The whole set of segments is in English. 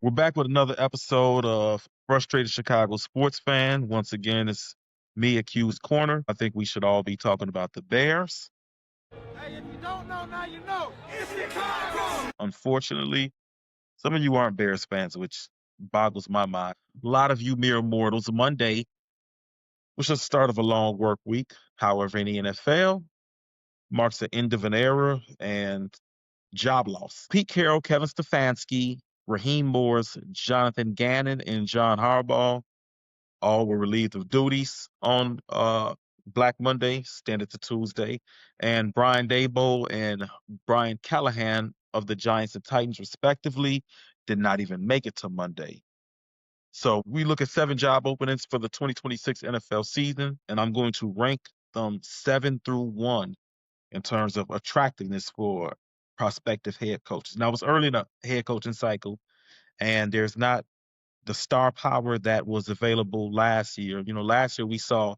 We're back with another episode of Frustrated Chicago Sports Fan. Once again, it's me, Accused Corner. I think we should all be talking about the Bears. Hey, if you don't know, now you know. It's Chicago! Unfortunately, some of you aren't Bears fans, which boggles my mind. A lot of you mere mortals. Monday was the start of a long work week. However, in the NFL, marks the end of an era and job loss. Pete Carroll, Kevin Stefanski, Raheem Morris, Jonathan Gannon, and John Harbaugh all were relieved of duties on Black Monday, standard to Tuesday. And Brian Daboll and Brian Callahan of the Giants and Titans, respectively, did not even make it to Monday. So we look at 7 job openings for the 2026 NFL season, and I'm going to rank them 7 through 1 in terms of attractiveness for prospective head coaches. Now, it was early in the head coaching cycle, and there's not the star power that was available last year. Last year we saw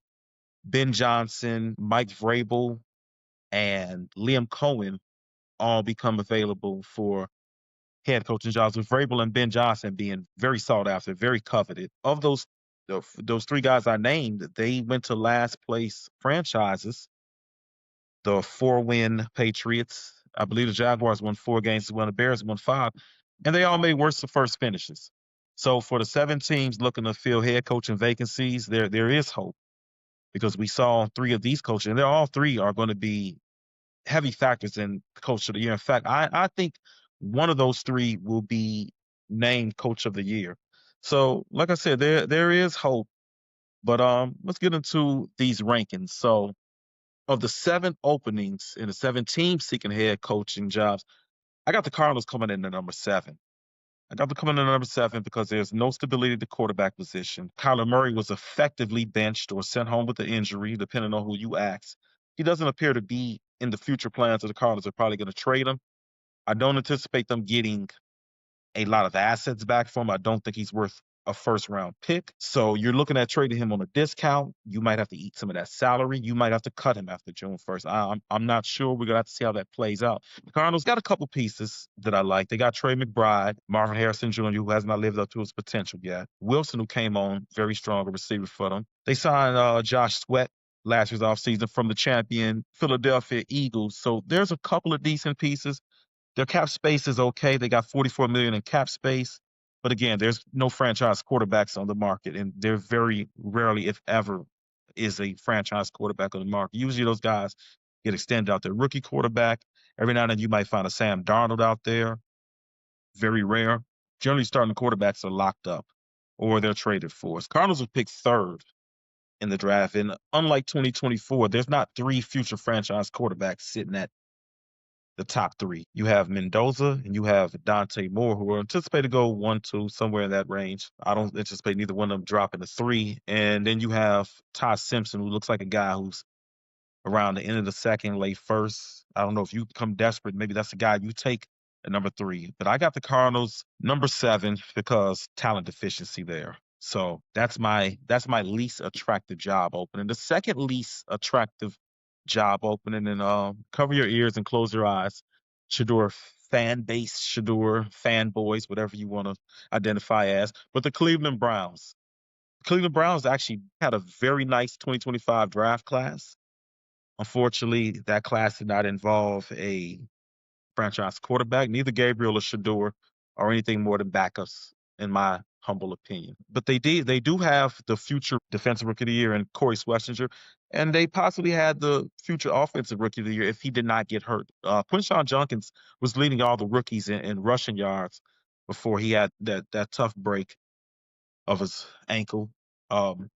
Ben Johnson, Mike Vrabel, and Liam Cohen all become available for head coaching jobs, with Vrabel and Ben Johnson being very sought after, very coveted. Of those 3 guys I named, they went to last place franchises. The 4-win Patriots. I believe the Jaguars won 4 games, while the Bears won 5, and they all made worse the first finishes. So for the 7 teams looking to fill head coaching vacancies, there is hope, because we saw 3 of these coaches, and they're all 3 are going to be heavy factors in Coach of the Year. In fact, I think one of those 3 will be named Coach of the Year. So, like I said, there is hope. But let's get into these rankings. So, of the 7 openings in the 7 teams seeking head coaching jobs, I got the Cardinals coming in at number 7. I got them coming in at number 7 because there's no stability at the quarterback position. Kyler Murray was effectively benched or sent home with an injury, depending on who you ask. He doesn't appear to be in the future plans of the Cardinals. They're probably going to trade him. I don't anticipate them getting a lot of assets back from him. I don't think he's worth a first-round pick. So you're looking at trading him on a discount. You might have to eat some of that salary. You might have to cut him after June 1st. I'm not sure. We're going to have to see how that plays out. The Cardinals got a couple pieces that I like. They got Trey McBride, Marvin Harrison Jr., who has not lived up to his potential yet. Wilson, who came on, very strong a receiver for them. They signed Josh Sweat last year's offseason from the champion Philadelphia Eagles. So there's a couple of decent pieces. Their cap space is okay. They got $44 million in cap space. But again, there's no franchise quarterbacks on the market, and there very rarely, if ever, is a franchise quarterback on the market. Usually those guys get extended out. Their rookie quarterback. Every now and then you might find a Sam Darnold out there. Very rare. Generally, starting quarterbacks are locked up or they're traded for. Cardinals have picked 3rd in the draft, and unlike 2024, there's not 3 future franchise quarterbacks sitting at the top 3. You have Mendoza and you have Dante Moore, who are anticipated to go 1, 2, somewhere in that range. I don't anticipate neither one of them dropping to 3. And then you have Todd Simpson, who looks like a guy who's around the end of the 2nd, late 1st. I don't know if you become desperate. Maybe that's the guy you take at number 3. But I got the Cardinals number 7 because talent deficiency there. So that's my least attractive job opening. The second least attractive job opening, and cover your ears and close your eyes. Shador fan base, Shador fanboys, whatever you want to identify as. But the Cleveland Browns. Cleveland Browns actually had a very nice 2025 draft class. Unfortunately, that class did not involve a franchise quarterback. Neither Gabriel or Shador are anything more than backups, in my humble opinion. But they do have the future defensive rookie of the year in Corey Swessinger, and they possibly had the future offensive rookie of the year if he did not get hurt. Quinshon Junkins was leading all the rookies in rushing yards before he had that tough break of his ankle. Harold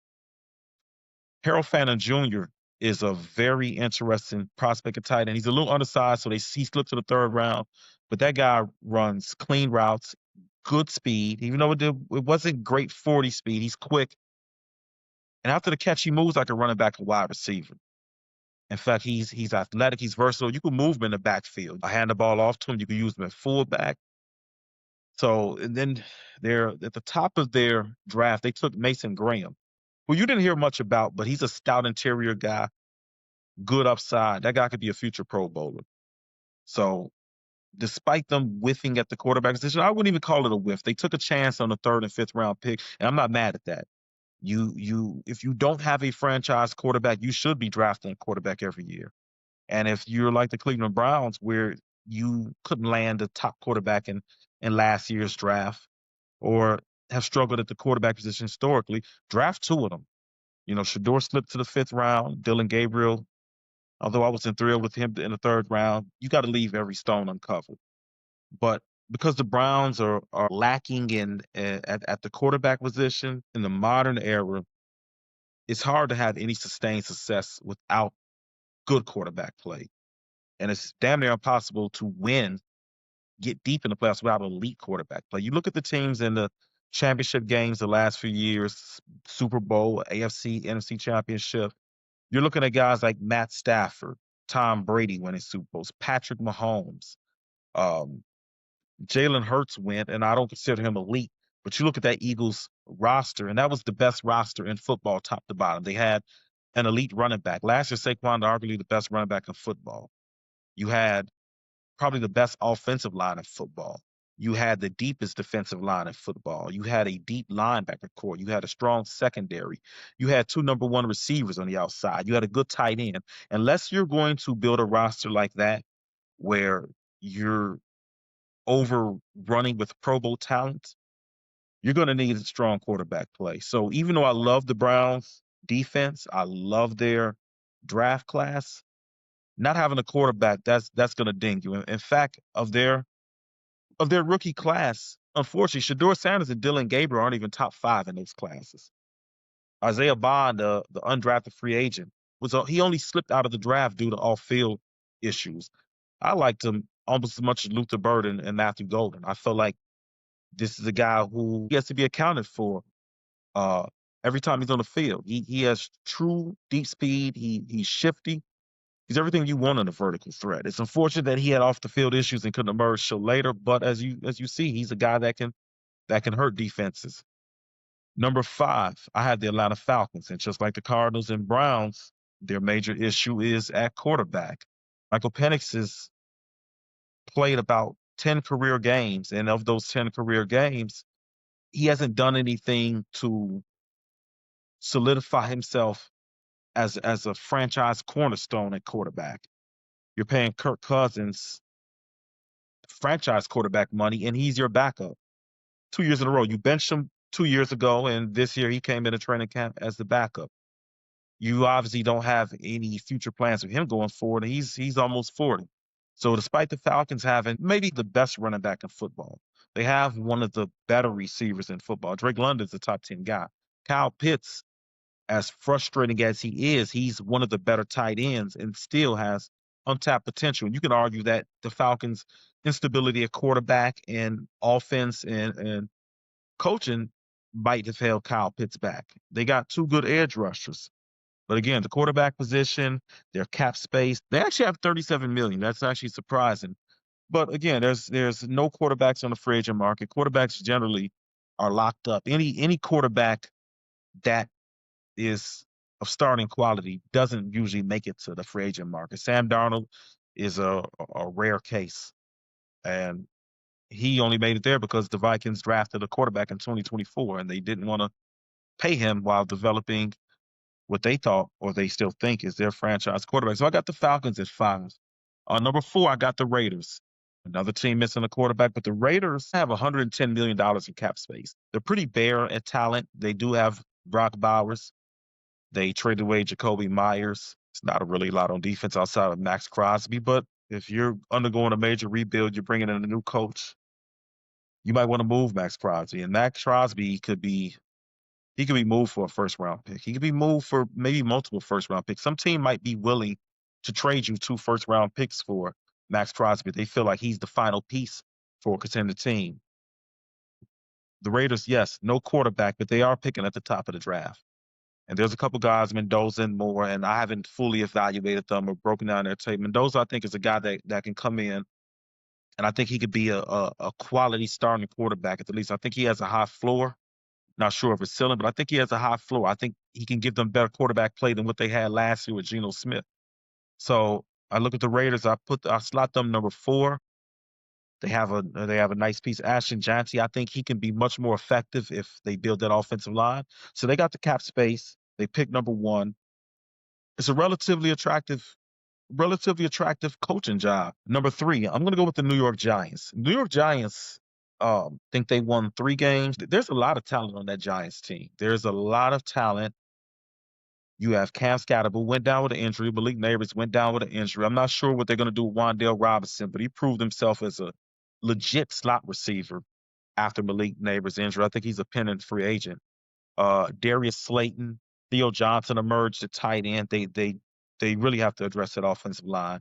Fannin Jr. is a very interesting prospect at tight end. He's a little undersized, so he slipped to the 3rd round. But that guy runs clean routes, good speed. Even though it wasn't great 40 speed, he's quick. And after the catch, he moves like a running back, a wide receiver. In fact, he's athletic, he's versatile. You can move him in the backfield. I hand the ball off to him. You can use him at fullback. So, and then they're at the top of their draft, they took Mason Graham, who you didn't hear much about, but he's a stout interior guy, good upside. That guy could be a future Pro Bowler. So despite them whiffing at the quarterback position, I wouldn't even call it a whiff. They took a chance on the third and fifth round pick, and I'm not mad at that. If you don't have a franchise quarterback, you should be drafting a quarterback every year. And if you're like the Cleveland Browns, where you couldn't land a top quarterback in last year's draft, or have struggled at the quarterback position historically, draft two of them. Shador slipped to the fifth round. Dylan Gabriel, although I wasn't thrilled with him in the third round, you got to leave every stone uncovered. But because the Browns are lacking at the quarterback position in the modern era, it's hard to have any sustained success without good quarterback play. And it's damn near impossible to get deep in the playoffs without elite quarterback play. You look at the teams in the championship games the last few years, Super Bowl, AFC, NFC championship. You're looking at guys like Matt Stafford, Tom Brady winning Super Bowls, Patrick Mahomes, um, Jalen Hurts went, and I don't consider him elite. But you look at that Eagles roster, and that was the best roster in football, top to bottom. They had an elite running back. Last year, Saquon, arguably the best running back in football. You had probably the best offensive line in football. You had the deepest defensive line in football. You had a deep linebacker core. You had a strong secondary. You had two number one receivers on the outside. You had a good tight end. Unless you're going to build a roster like that, where you're overrunning with Pro Bowl talent, you're going to need a strong quarterback play. So even though I love the Browns defense, I love their draft class, not having a quarterback, that's going to ding you. In fact, of their rookie class, unfortunately, Shador Sanders and Dylan Gabriel aren't even top five in those classes. Isaiah Bond, the undrafted free agent, he only slipped out of the draft due to off-field issues. I liked him almost as much as Luther Bird and Matthew Golden. I felt like this is a guy who he has to be accounted for uh, every time he's on the field. He has true deep speed. He's shifty. He's everything you want in a vertical threat. It's unfortunate that he had off the field issues and couldn't emerge till later, but as you see, he's a guy that can hurt defenses. Number five, I have the Atlanta Falcons, and just like the Cardinals and Browns, their major issue is at quarterback. Michael Penix has played about 10 career games, and of those 10 career games, he hasn't done anything to solidify himself as a franchise cornerstone at quarterback. You're paying Kirk Cousins franchise quarterback money, and he's your backup. 2 years in a row. You benched him 2 years ago, and this year he came into training camp as the backup. You obviously don't have any future plans for him going forward, and he's almost 40. So despite the Falcons having maybe the best running back in football, they have one of the better receivers in football. Drake London's a top 10 guy. Kyle Pitts, as frustrating as he is, he's one of the better tight ends and still has untapped potential. And you can argue that the Falcons' instability at quarterback and offense and coaching might have held Kyle Pitts back. They got two good edge rushers. But again, the quarterback position, their cap space, they actually have 37 million. That's actually surprising. But again, there's no quarterbacks on the free agent market. Quarterbacks generally are locked up. Any quarterback that is of starting quality doesn't usually make it to the free agent market. Sam Darnold is a rare case, and he only made it there because the Vikings drafted a quarterback in 2024, and they didn't want to pay him while developing what they thought or they still think is their franchise quarterback. So I got the Falcons at five. Number four, I got the Raiders. Another team missing a quarterback, but the Raiders have $110 million in cap space. They're pretty bare at talent. They do have Brock Bowers. They traded away Jacoby Myers. It's not a really lot on defense outside of Max Crosby, but if you're undergoing a major rebuild, you're bringing in a new coach, you might want to move Max Crosby. And Max Crosby he could be moved for a first round pick. He could be moved for maybe multiple first round picks. Some team might be willing to trade you two first round picks for Max Crosby. They feel like he's the final piece for a contender team. The Raiders, yes, no quarterback, but they are picking at the top of the draft. And there's a couple guys, Mendoza and Moore, and I haven't fully evaluated them or broken down their tape. Mendoza, I think, is a guy that can come in, and I think he could be a quality starting quarterback at the least. I think he has a high floor. Not sure of his ceiling, but I think he has a high floor. I think he can give them better quarterback play than what they had last year with Geno Smith. So I look at the Raiders. I slot them number four. They have a nice piece. Ashton Janty, I think he can be much more effective if they build that offensive line. So they got the cap space. They pick number one. It's a relatively attractive coaching job. Number three, I'm gonna go with the New York Giants. New York Giants think they won 3 games. There's a lot of talent on that Giants team. There's a lot of talent. You have Cam Scatterable went down with an injury. Malik Neighbors went down with an injury. I'm not sure what they're going to do with Wandale Robinson, but he proved himself as a legit slot receiver after Malik Neighbors' injury. I think he's a pennant free agent. Darius Slayton, Theo Johnson emerged at tight end. They really have to address that offensive line.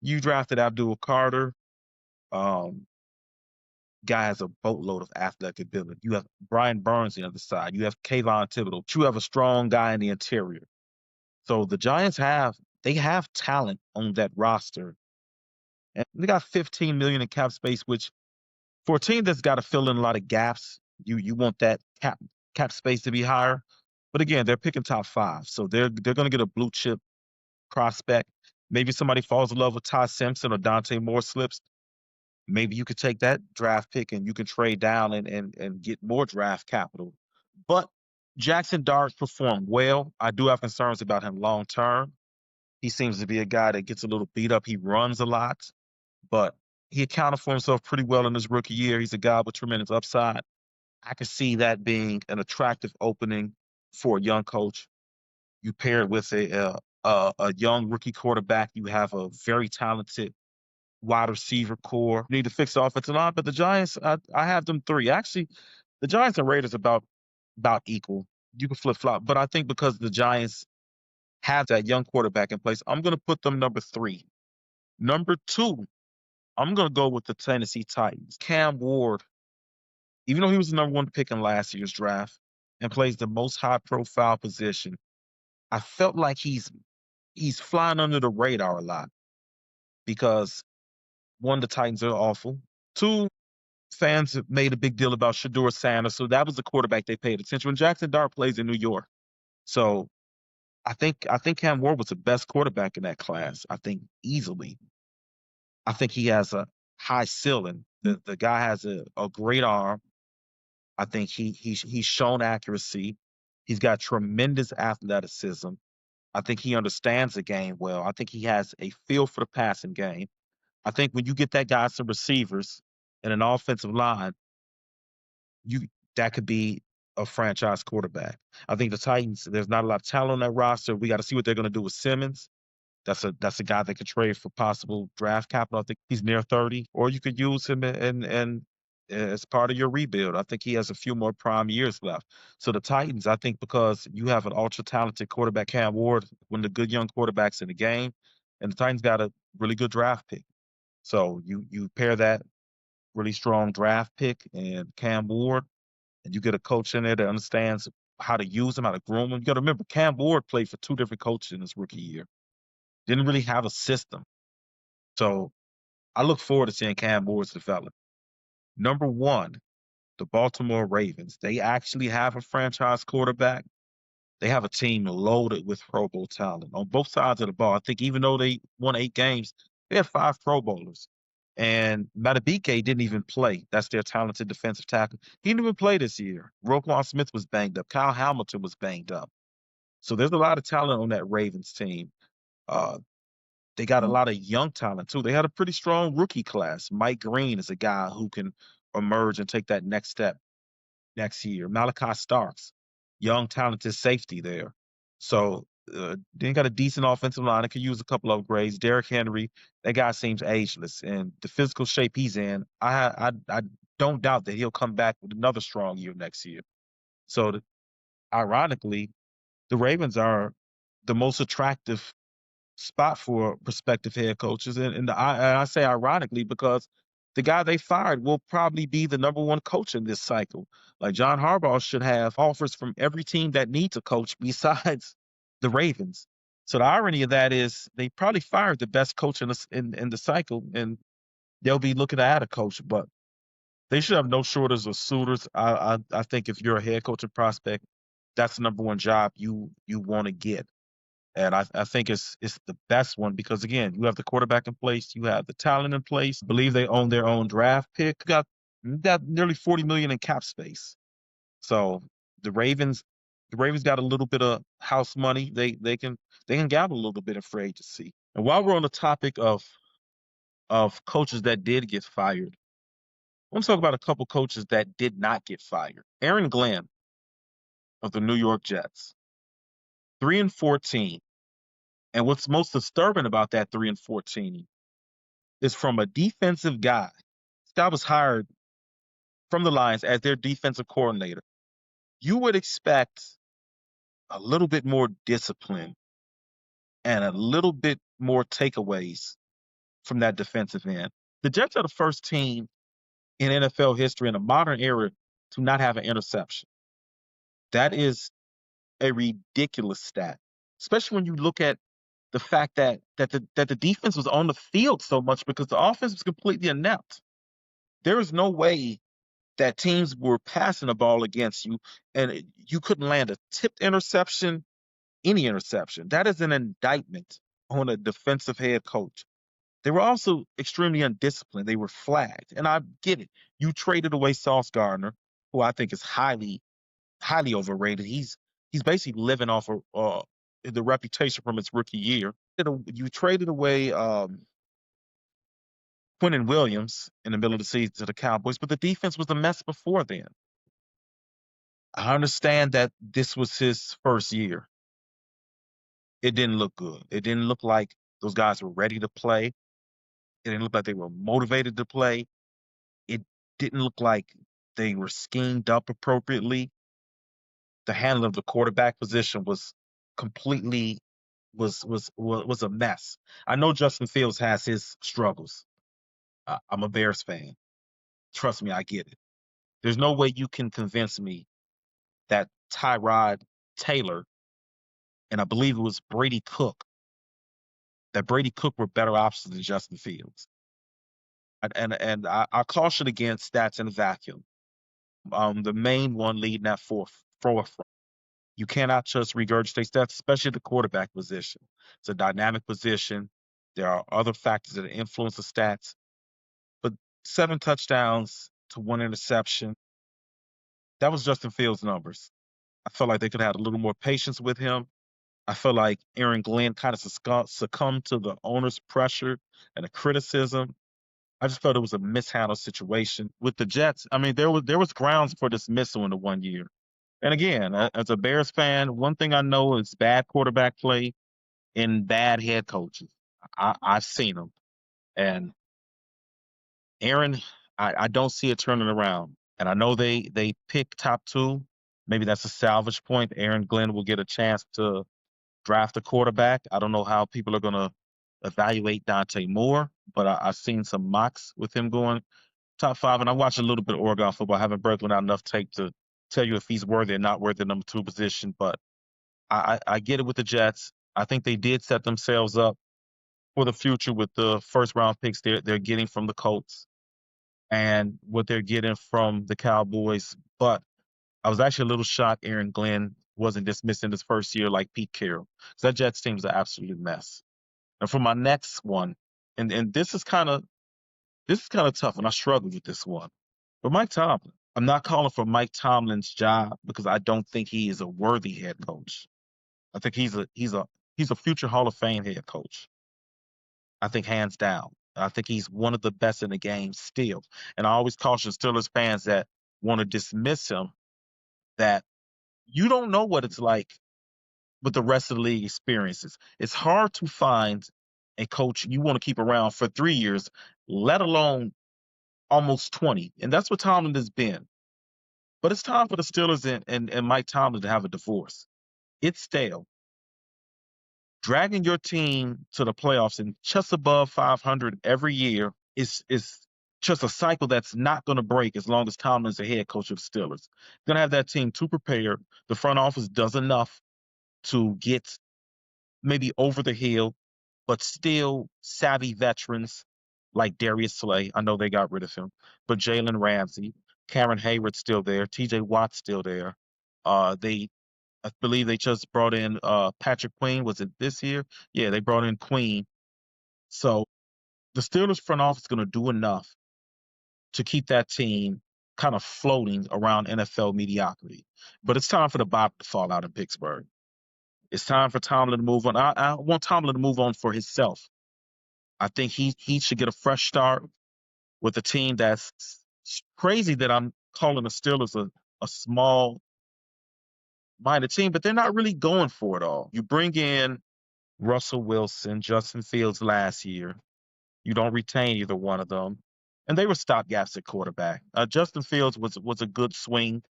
You drafted Abdul Carter. Um, Guy has a boatload of athletic ability. You have Brian Burns on the other side. You have Kayvon Thibodeau. You have a strong guy in the interior. So the Giants have talent on that roster, and they got 15 million in cap space, which for a team that's got to fill in a lot of gaps, you want that cap space to be higher. But again, they're picking top five, so they're going to get a blue chip prospect. Maybe somebody falls in love with Ty Simpson or Dante Moore slips. Maybe you could take that draft pick and you can trade down and get more draft capital. But Jackson Dart performed well. I do have concerns about him long term. He seems to be a guy that gets a little beat up. He runs a lot, but he accounted for himself pretty well in his rookie year. He's a guy with tremendous upside. I could see that being an attractive opening for a young coach. You pair it with a young rookie quarterback. You have a very talented wide receiver core. You need to fix the offensive line, but the Giants, I have them three. Actually, the Giants and Raiders about equal. You can flip flop, but I think because the Giants have that young quarterback in place, I'm going to put them number three. Number two, I'm going to go with the Tennessee Titans. Cam Ward, even though he was the number one pick in last year's draft and plays the most high profile position, I felt like he's flying under the radar a lot because one, the Titans are awful. Two, fans have made a big deal about Shador Sanders, so that was the quarterback they paid attention. When Jackson Dart plays in New York, so I think Cam Ward was the best quarterback in that class. I think easily. I think he has a high ceiling. The guy has a great arm. I think he's shown accuracy. He's got tremendous athleticism. I think he understands the game well. I think he has a feel for the passing game. I think when you get that guy some receivers and an offensive line, you that could be a franchise quarterback. I think the Titans, there's not a lot of talent on that roster. We got to see what they're going to do with Simmons. That's a guy that could trade for possible draft capital. I think he's near 30, or you could use him and as part of your rebuild. I think he has a few more prime years left. So the Titans, I think, because you have an ultra talented quarterback, Cam Ward, one of the good young quarterbacks in the game, and the Titans got a really good draft pick. So you pair that really strong draft pick and Cam Ward, and you get a coach in there that understands how to use him, how to groom him. You got to remember, Cam Ward played for two different coaches in his rookie year. Didn't really have a system. So I look forward to seeing Cam Ward's develop. Number one, the Baltimore Ravens. They actually have a franchise quarterback. They have a team loaded with Pro Bowl talent on both sides of the ball. I think even though they won 8 games, they had 5 Pro Bowlers. And Matabike didn't even play. That's their talented defensive tackle. He didn't even play this year. Roquan Smith was banged up. Kyle Hamilton was banged up. So there's a lot of talent on that Ravens team. Uh, They got a lot of young talent too. They had a pretty strong rookie class. Mike Green is a guy who can emerge and take that next step next year. Malachi Starks, young talented safety there. So then got a decent offensive line. It could use a couple of upgrades. Derrick Henry, that guy seems ageless, and the physical shape he's in, I don't doubt that he'll come back with another strong year next year. So ironically, the Ravens are the most attractive spot for prospective head coaches. And I say ironically because the guy they fired will probably be the number one coach in this cycle. Like John Harbaugh should have offers from every team that needs a coach besides the Ravens. So the irony of that is they probably fired the best coach in the cycle, and they'll be looking to add a coach. But they should have no shortage of suitors. I think if you're a head coaching prospect, that's the number one job you want to get. And I think it's the best one because again, you have the quarterback in place, you have the talent in place. I believe they own their own draft pick. Got nearly 40 million in cap space. So the Ravens, the Ravens got a little bit of house money. They can gamble a little bit in free agency. And while we're on the topic of coaches that did get fired, I want to talk about a couple coaches that did not get fired. Aaron Glenn of the New York Jets, 3-14. And what's most disturbing about that 3-14 is from a defensive guy. This guy was hired from the Lions as their defensive coordinator. You would expect a little bit more discipline and a little bit more takeaways from that defensive end. The Jets are the first team in NFL history in a modern era to not have an interception. That is a ridiculous stat, especially when you look at the fact that the defense was on the field so much because the offense was completely inept. There is no way that teams were passing the ball against you and you couldn't land a tipped interception, any interception. That is an indictment on a defensive head coach. They were also extremely undisciplined. They were flagged. And I get it. You traded away Sauce Gardner, who I think is highly overrated. He's basically living off of the reputation from his rookie year. You traded away Quentin Williams in the middle of the season to the Cowboys, but the defense was a mess before then. I understand that this was his first year. It didn't look good. It didn't look like those guys were ready to play. It didn't look like they were motivated to play. It didn't look like they were schemed up appropriately. The handling of the quarterback position was completely was a mess. I know Justin Fields has his struggles. I'm a Bears fan. Trust me, I get it. There's no way you can convince me that Tyrod Taylor and I believe it was Brady Cook were better options than Justin Fields. And I caution against stats in a vacuum. The main one leading that forefront. You cannot just regurgitate stats, especially the quarterback position. It's a dynamic position. There are other factors that influence the stats, but 7 touchdowns to 1 interception, that was Justin Fields' numbers. I felt like they could have had a little more patience with him. I feel like Aaron Glenn kind of succumbed to the owner's pressure and the criticism. I just felt it was a mishandled situation with the Jets. I mean, there was grounds for dismissal in the 1 year. And again, as a Bears fan, one thing I know is bad quarterback play and bad head coaches. I've seen them, and Aaron, I don't see it turning around. And I know they pick top two. Maybe that's a salvage point. Aaron Glenn will get a chance to draft a quarterback. I don't know how people are going to evaluate Dante Moore, but I've seen some mocks with him going top five. And I watch a little bit of Oregon football. I haven't broken out enough tape to tell you if he's worthy or not worthy of number two position. But I get it with the Jets. I think they did set themselves up for the future with the first round picks they're getting from the Colts and what they're getting from the Cowboys. But I was actually a little shocked Aaron Glenn wasn't dismissed in his first year like Pete Carroll. Because that Jets team is an absolute mess. And for my next one, and this is kind of tough, and I struggled with this one. But Mike Tomlin, I'm not calling for Mike Tomlin's job because I don't think he is a worthy head coach. I think he's a future Hall of Fame head coach. I think hands down. I think he's one of the best in the game still. And I always caution Steelers fans that want to dismiss him that you don't know what it's like with the rest of the league experiences. It's hard to find a coach you want to keep around for 3 years, let alone almost 20. And that's what Tomlin has been. But it's time for the Steelers and Mike Tomlin to have a divorce. It's stale. Dragging your team to the playoffs and just above 500 every year is just a cycle that's not going to break as long as Tomlin's the head coach of the Steelers. Going to have that team too prepared. The front office does enough to get maybe over the hill, but still savvy veterans like Darius Slay. I know they got rid of him, but Jalen Ramsey, Karen Hayward's still there, T.J. Watt's still there. They I believe they just brought in Patrick Queen. Was it this year? Yeah, they brought in Queen. So the Steelers front office is going to do enough to keep that team kind of floating around NFL mediocrity. But it's time for the bottom to fall out in Pittsburgh. It's time for Tomlin to move on. I want Tomlin to move on for himself. I think he should get a fresh start with a team that's crazy that I'm calling the Steelers a small minded team, but they're not really going for it all. You bring in Russell Wilson, Justin Fields last year. You don't retain either one of them. And they were stopgaps at quarterback. Justin Fields was a good swing,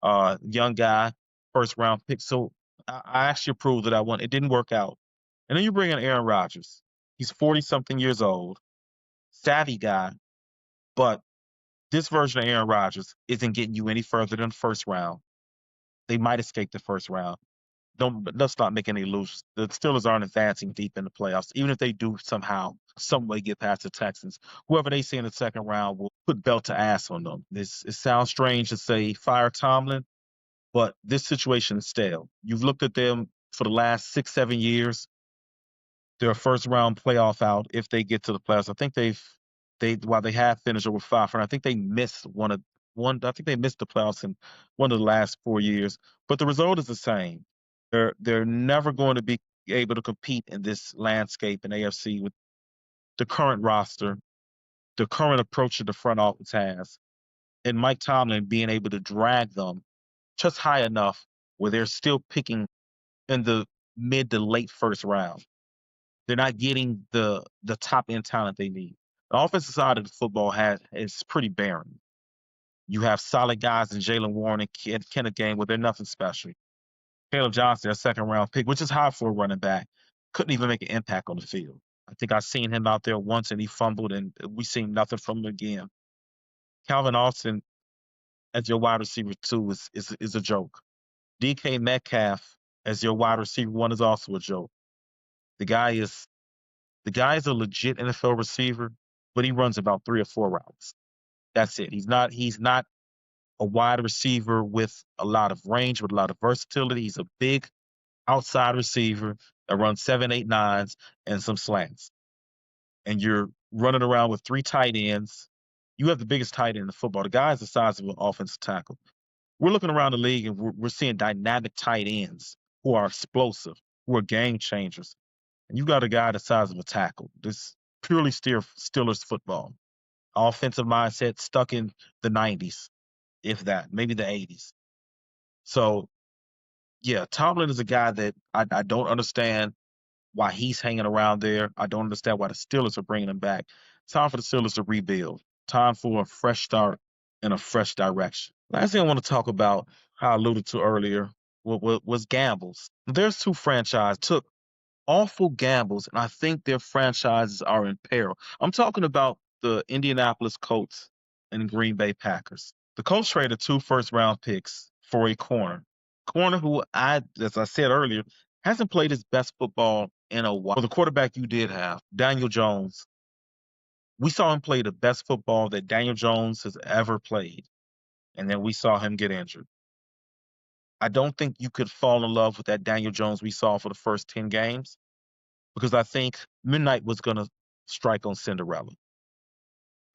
young guy, first round pick. So I actually proved that I won. It didn't work out. And then you bring in Aaron Rodgers. He's 40 something years old, savvy guy, but this version of Aaron Rodgers isn't getting you any further than the first round. They might escape the first round. Don't Let's not make any illusions. The Steelers aren't advancing deep in the playoffs. Even if they do somehow, some way get past the Texans, whoever they see in the second round will put belt to ass on them. It sounds strange to say fire Tomlin, but this situation is stale. You've looked at them for the last 6, 7 years. They're a first round playoff out if they get to the playoffs. I think they while they have finished over 500, I think they missed one. I think they missed the playoffs in one of the last 4 years. But the result is the same. They're never going to be able to compete in this landscape in AFC with the current roster, the current approach that the front office has, and Mike Tomlin being able to drag them just high enough where they're still picking in the mid to late first round. They're not getting the top end talent they need. The offensive side of the football has is pretty barren. You have solid guys in Jalen Warren and Kenneth Gain, but they're nothing special. Caleb Johnson, a second round pick, which is high for a running back, couldn't even make an impact on the field. I think I've seen him out there once and he fumbled, and we seen nothing from him again. Calvin Austin as your wide receiver two is a joke. DK Metcalf as your wide receiver one is also a joke. The guy is the guy is a legit NFL receiver, but he runs about 3 or 4 routes. That's it. He's not a wide receiver with a lot of range, with a lot of versatility. He's a big outside receiver that runs 7, 8, 9s and some slants. And you're running around with 3 tight ends. You have the biggest tight end in the football. The guy is the size of an offensive tackle. We're looking around the league and we're seeing dynamic tight ends who are explosive, who are game changers. And you got a guy the size of a tackle. This purely Steelers football. Offensive mindset stuck in the 90s, if that, maybe the 80s. So, yeah, Tomlin is a guy that I don't understand why he's hanging around there. I don't understand why the Steelers are bringing him back. Time for the Steelers to rebuild. Time for a fresh start and a fresh direction. Last thing I want to talk about, how I alluded to earlier, was gambles. There's two franchises took awful gambles, and I think their franchises are in peril. I'm talking about the Indianapolis Colts and Green Bay Packers. The Colts traded 2 first-round picks for a corner who as I said earlier, hasn't played his best football in a while. For the quarterback you did have, Daniel Jones, we saw him play the best football that Daniel Jones has ever played, and then we saw him get injured. I don't think you could fall in love with that Daniel Jones we saw for the first 10 games because I think midnight was going to strike on Cinderella.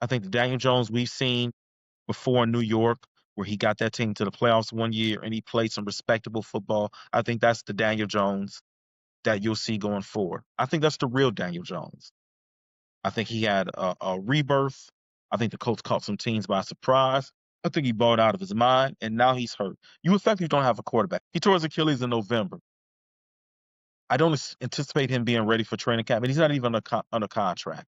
I think the Daniel Jones we've seen before in New York, where he got that team to the playoffs one year and he played some respectable football, I think that's the Daniel Jones that you'll see going forward. I think that's the real Daniel Jones. I think he had a rebirth. I think the Colts caught some teams by surprise. I think he balled out of his mind, and now he's hurt. You effectively don't have a quarterback. He tore his Achilles in November. I don't anticipate him being ready for training camp, and he's not even under contract.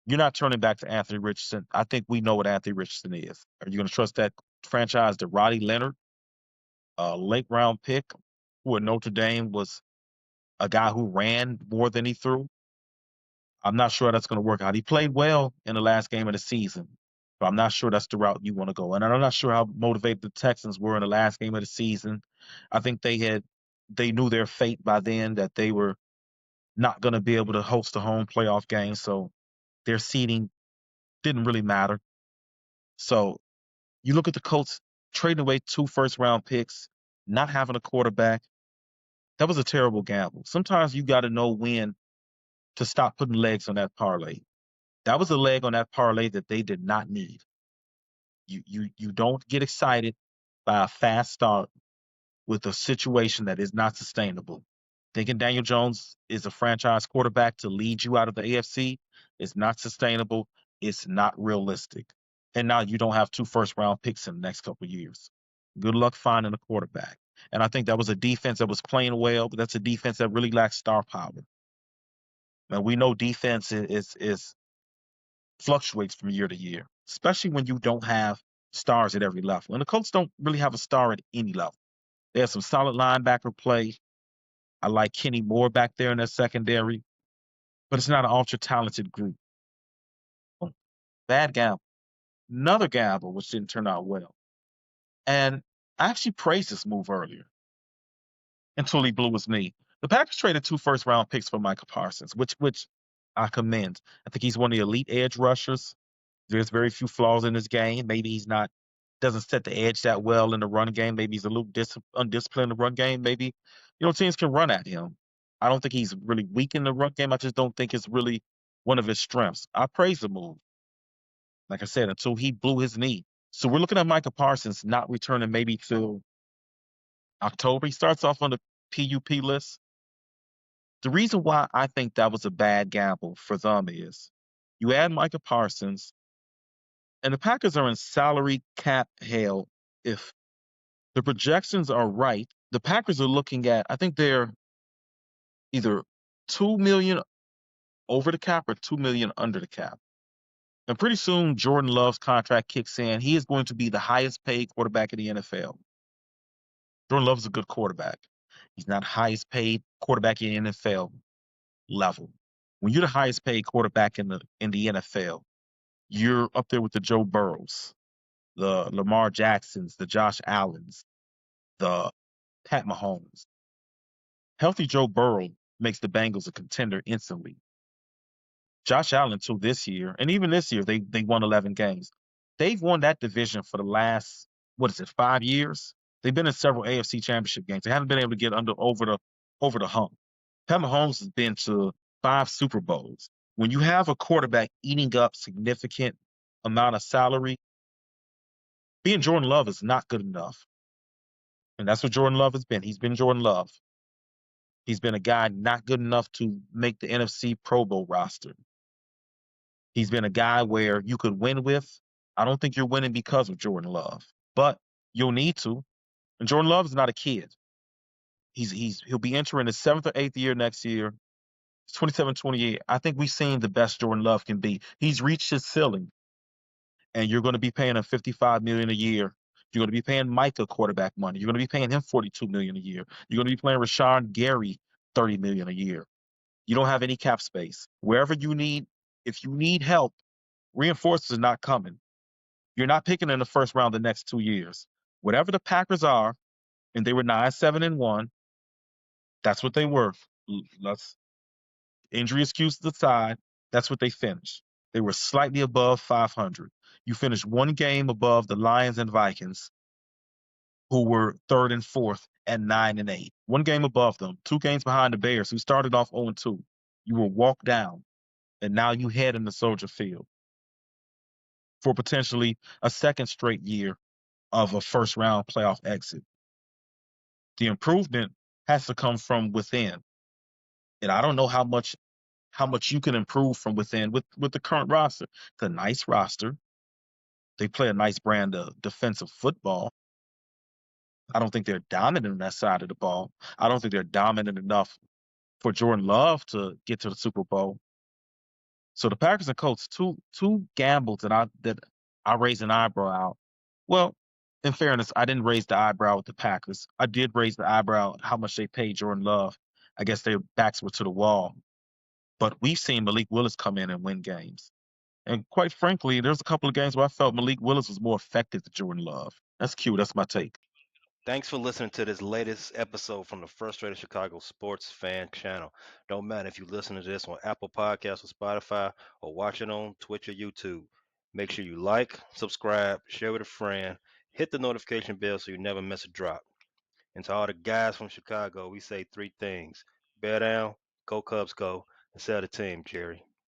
You're not turning back to Anthony Richardson. I think we know what Anthony Richardson is. Are you going to trust that franchise to Roddy Leonard, a late round pick, who at Notre Dame was a guy who ran more than he threw? I'm not sure that's going to work out. He played well in the last game of the season, but I'm not sure that's the route you want to go. And I'm not sure how motivated the Texans were in the last game of the season. I think they knew their fate by then, that they were not going to be able to host a home playoff game, so their seeding didn't really matter. So you look at the Colts trading away 2 first-round picks. not having a quarterback, that was a terrible gamble. Sometimes you got to know when to stop putting legs on that parlay. That was a leg on that parlay that they did not need. You don't get excited by a fast start with a situation that is not sustainable. Thinking Daniel Jones is a franchise quarterback to lead you out of the AFC is not sustainable. It's not realistic. And now you don't have two first round picks in the next couple of years. Good luck finding a quarterback. And I think that was a defense that was playing well, but that's a defense that really lacks star power. And we know defense is fluctuates from year to year, especially when you don't have stars at every level. And the Colts don't really have a star at any level. They have some solid linebacker play. I like Kenny Moore back there in that secondary, but it's not an ultra talented group. Bad gamble. Another gamble, which didn't turn out well. And I actually praised this move earlier until he blew his knee. The Packers traded two first round picks for Micah Parsons, which I commend. I think he's one of the elite edge rushers. There's very few flaws in his game. Maybe he's not doesn't set the edge that well in the run game. Maybe he's a little undisciplined in the run game. Maybe teams can run at him. I don't think he's really weak in the run game. I just don't think it's really one of his strengths. I praise the move, like I said, until he blew his knee. So we're looking at Micah Parsons not returning maybe till October. He starts off on the PUP list. The reason why I think that was a bad gamble for them is you add Micah Parsons, and the Packers are in salary cap hell. If the projections are right, the Packers are looking at, I think they're either 2 million over the cap or 2 million under the cap. And pretty soon Jordan Love's contract kicks in. He is going to be the highest paid quarterback in the NFL. Jordan Love is a good quarterback. He's not highest paid quarterback in the NFL level. When you're the highest paid quarterback in the NFL, you're up there with the Joe Burrows, the Lamar Jacksons, the Josh Allens, the Pat Mahomes. Healthy Joe Burrow makes the Bengals a contender instantly. Josh Allen too this year, and even this year they won 11 games. They've won that division for the last, what is it, 5 years? They've been in several AFC Championship games. They haven't been able to get under over the hump. Pat Mahomes has been to 5 Super Bowls. When you have a quarterback eating up significant amount of salary, being Jordan Love is not good enough. And that's what Jordan Love has been. He's been Jordan Love. He's been a guy not good enough to make the NFC Pro Bowl roster. He's been a guy where you could win with. I don't think you're winning because of Jordan Love, but you'll need to. And Jordan Love is not a kid. He'll be entering his seventh or eighth year next year. He's 27, 28. I think we've seen the best Jordan Love can be. He's reached his ceiling, and you're going to be paying him 55 million a year. You're going to be paying Micah quarterback money. You're going to be paying him 42 million a year. You're going to be paying Rashawn Gary 30 million a year. You don't have any cap space. Wherever you need, if you need help, reinforcements are not coming. You're not picking in the first round the next 2 years. Whatever the Packers are, and they were 9-7-1, that's what they were. Let's injury excuses aside, that's what they finished. They were slightly above 500. You finished one game above the Lions and Vikings, who were third and fourth at 9-8. One game above them, 2 games behind the Bears, who started off 0-2. You were walked down, and now you head into Soldier Field for potentially a second straight year of a first round playoff exit. The improvement has to come from within. And I don't know how much you can improve from within with the current roster. It's a nice roster. They play a nice brand of defensive football. I don't think they're dominant on that side of the ball. I don't think they're dominant enough for Jordan Love to get to the Super Bowl. So the Packers and Colts, two gambles that I raised an eyebrow out. Well, in fairness, I didn't raise the eyebrow with the Packers. I did raise the eyebrow at how much they paid Jordan Love. I guess their backs were to the wall. But we've seen Malik Willis come in and win games. And quite frankly, there's a couple of games where I felt Malik Willis was more effective than Jordan Love. That's cute. That's my take. Thanks for listening to this latest episode from the Frustrated Chicago Sports Fan Channel. Don't matter if you listen to this on Apple Podcasts or Spotify or watch it on Twitch or YouTube. Make sure you like, subscribe, share with a friend, hit the notification bell so you never miss a drop. And to all the guys from Chicago, we say three things: bear down, go Cubs, go, and sell the team, Jerry.